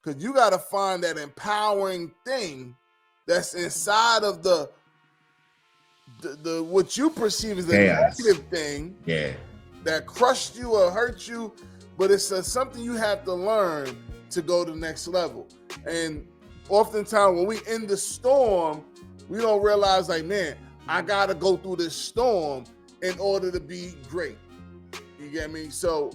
because you got to find that empowering thing that's inside of the what you perceive as the negative thing that crushed you or hurt you, but it's something you have to learn to go to the next level. And oftentimes when we in the storm, we don't realize, like, man, I gotta go through this storm in order to be great. You get me? So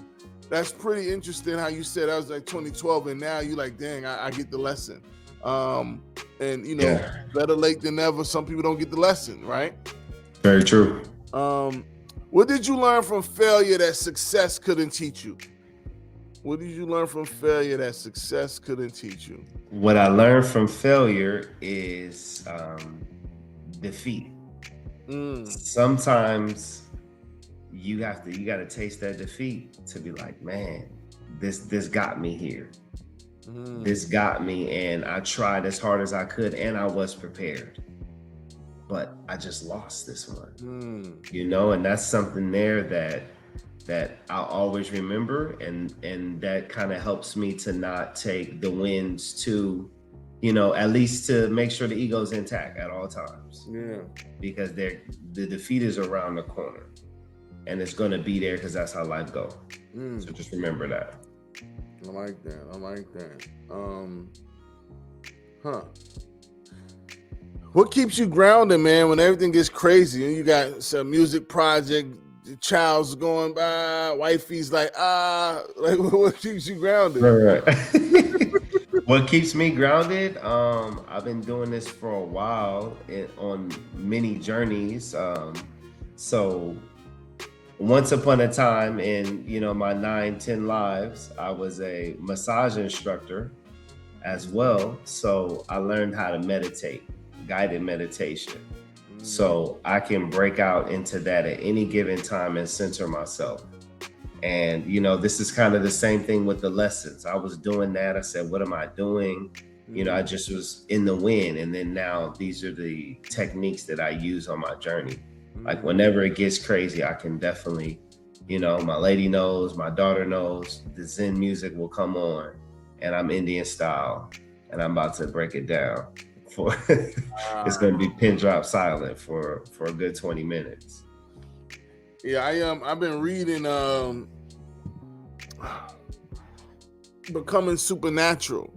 that's pretty interesting how you said that was like 2012, and now you like, dang, I get the lesson. And you know, better late than never. Some people don't get the lesson, right? Very true. What did you learn from failure that success couldn't teach you? What did you learn from failure that success couldn't teach you? What I learned from failure is defeat. Sometimes you gotta taste that defeat to be like, man, this got me here. This got me, and I tried as hard as I could, and I was prepared, but I just lost this one. You know, and that's something there that I'll always remember, and that kind of helps me to not take the wins to, you know, at least to make sure the ego's intact at all times. Yeah. Because the defeat is around the corner, and it's gonna be there because that's how life goes. So just remember that. I like that. What keeps you grounded, man, when everything gets crazy and you got some music project, the child's going by, wifey's like, like what keeps you grounded? Right. What keeps me grounded? I've been doing this for a while on many journeys. So once upon a time in, you know, my 9-10 lives, I was a massage instructor as well. So I learned how to meditate, guided meditation. So I can break out into that at any given time and center myself. And, you know, this is kind of the same thing with the lessons. I was doing that. I said, what am I doing? You know, I just was in the wind. And then now these are the techniques that I use on my journey. Like whenever it gets crazy, I can definitely, you know, my lady knows, my daughter knows, the Zen music will come on and I'm Indian style and I'm about to break it down. For it's going to be pin drop silent for a good 20 minutes. Yeah, I've been reading Becoming Supernatural,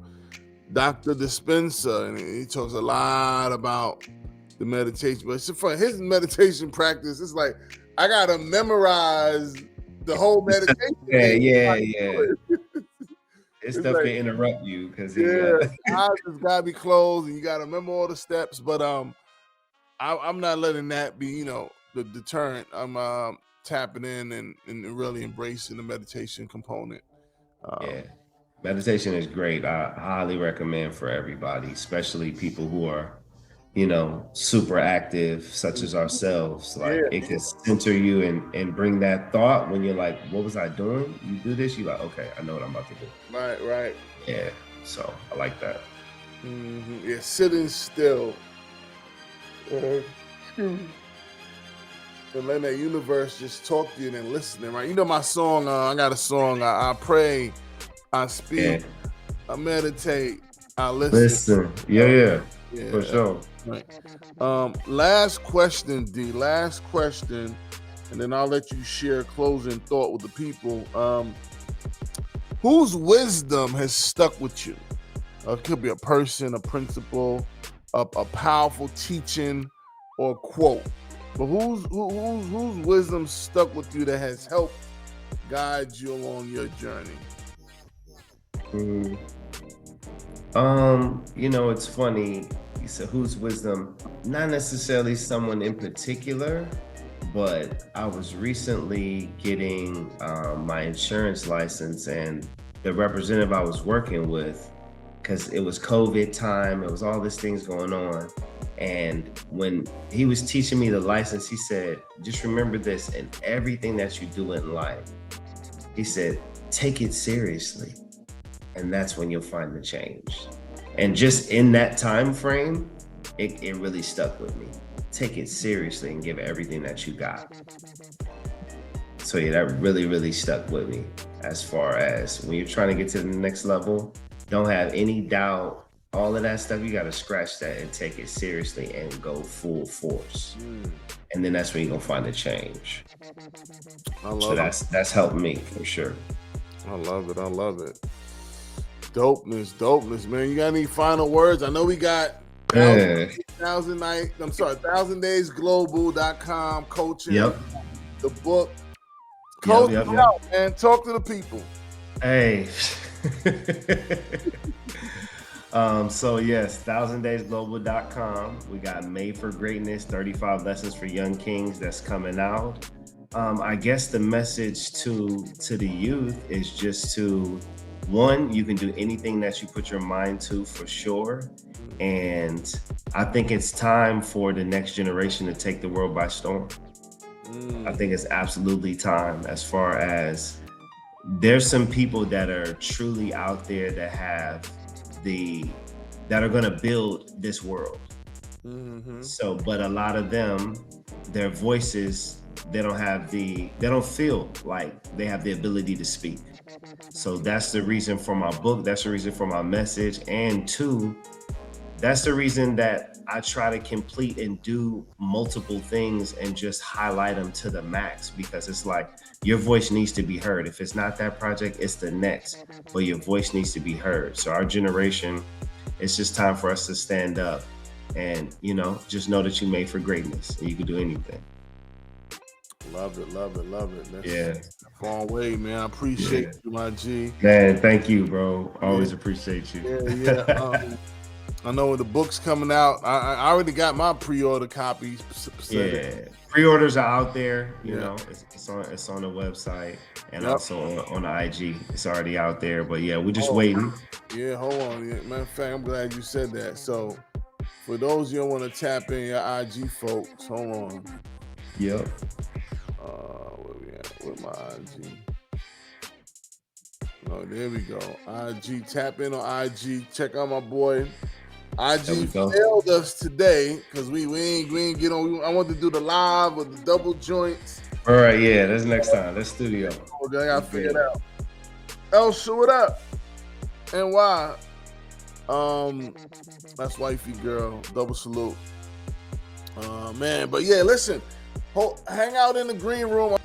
Dr. Dispenza, and he talks a lot about the meditation. But for his meditation practice, it's like I gotta memorize the whole meditation. Yeah. It's stuff like, to interrupt you because eyes just gotta be closed and you gotta remember all the steps. But I'm not letting that be, you know, the deterrent. I'm tapping in and really embracing the meditation component. Meditation is great. I highly recommend for everybody, especially people who are, you know, super active, such as ourselves. Like it can center you and bring that thought when you're like, what was I doing? You do this, you're like, okay, I know what I'm about to do. Right. Yeah, so I like that. Yeah, sitting still. And letting that universe just talk to you and then listening, right? You know my song, I got a song, I pray, I speak, I meditate, I listen. Yeah, for sure. Right. Last question, D. Last question, and then I'll let you share a closing thought with the people. Whose wisdom has stuck with you? It could be a person, a principle, a powerful teaching, or quote. But whose wisdom stuck with you that has helped guide you along your journey? You know, it's funny. You said whose wisdom, not necessarily someone in particular, but I was recently getting my insurance license, and the representative I was working with, because it was COVID time, it was all these things going on. And when he was teaching me the license, he said, just remember this in everything that you do in life. He said, take it seriously. And that's when you'll find the change. And just in that time frame, it really stuck with me. Take it seriously and give everything that you got. So yeah, that really, really stuck with me as far as when you're trying to get to the next level, don't have any doubt. All of that stuff, you got to scratch that and take it seriously and go full force. And then that's when you're gonna find the change. That's helped me for sure. I love it. Dopeness, man. You got any final words? I know we got 1000daysglobal.com coaching. Yep. The book. Coach out, man. Talk to the people. Hey. So yes, 1000daysglobal.com. We got Made for Greatness, 35 Lessons for Young Kings that's coming out. I guess the message to the youth is just to, one, you can do anything that you put your mind to for sure. And I think it's time for the next generation to take the world by storm. I think it's absolutely time, as far as there's some people that are truly out there that are going to build this world. So, but a lot of them, their voices, they don't feel like they have the ability to speak. So that's the reason for my book. That's the reason for my message. And two, that's the reason that I try to complete and do multiple things and just highlight them to the max, because it's like your voice needs to be heard. If it's not that project, it's the next, but your voice needs to be heard. So our generation, it's just time for us to stand up and, just know that you're made for greatness and you can do anything. Love it. That's a long way, man. I appreciate you, my G. Man, thank you, bro. Always appreciate you. Yeah. I know when the book's coming out, I already got my pre-order copies. Yeah, pre-orders are out there. You know, it's on the website and also on the IG. It's already out there. But yeah, we're just waiting. Yeah, hold on. Matter of fact, I'm glad you said that. So for those you don't want to tap in your IG folks, hold on. Yep. Where we at? Where my IG? Oh, there we go. IG. Tap in on IG. Check out my boy. IG failed us today because we ain't get on. I want to do the live with the double joints. All right, yeah, that's next time. That's studio. Okay, I gotta figure it out. Elsa, what up? And why? That's wifey girl. Double salute. Man, but yeah, listen. Hang out in the green room.